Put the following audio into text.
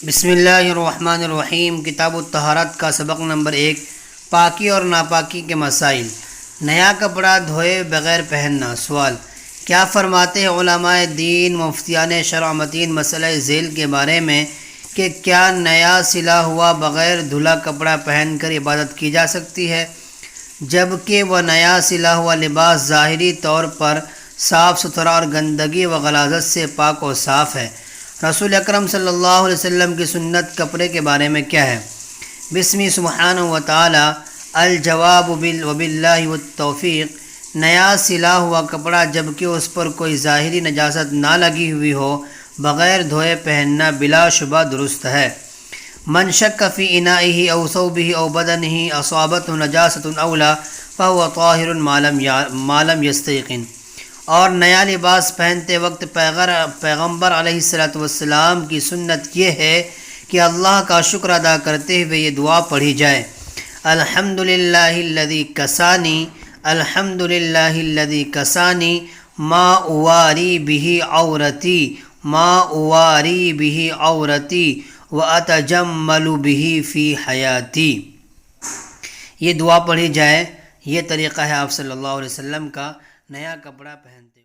بسم اللہ الرحمن الرحیم۔ کتاب الطہارت کا سبق نمبر 1، پاکی اور ناپاکی کے مسائل۔ نیا کپڑا دھوئے بغیر پہننا۔ سوال، کیا فرماتے ہیں علماء دین مفتیان شرع متین مسئلہ ذیل کے بارے میں کہ کیا نیا سلا ہوا بغیر دھلا کپڑا پہن کر عبادت کی جا سکتی ہے، جبکہ وہ نیا سلا ہوا لباس ظاہری طور پر صاف ستھرا اور گندگی و غلاظت سے پاک و صاف ہے؟ رسول اکرم صلی اللہ علیہ وسلم کی سنت کپڑے کے بارے میں کیا ہے؟ بسم سبحانہ و تعالی۔ الجواب وباللہ والتوفیق۔ نیا سلا ہوا کپڑا جبکہ اس پر کوئی ظاہری نجاست نہ لگی ہوئی ہو بغیر دھوئے پہننا بلا شبہ درست ہے۔ من شک فی انائہ او ثوبہ او بدنہ اصابتہ نجاست او لا فہو طاہر ما لم یستیقن۔ اور نیا لباس پہنتے وقت پیغمبر علیہ السلام کی سنت یہ ہے کہ اللہ کا شکر ادا کرتے ہوئے یہ دعا پڑھی جائے: الحمدللہ الذی کسانی، الحمدللہ الذی کسانی ما اواری بہ عورتی، ما اواری بہ عورتی واتجمل بہ فی حیاتی۔ یہ دعا پڑھی جائے۔ یہ طریقہ ہے آپ صلی اللہ علیہ وسلم کا نیا کپڑا پہنتے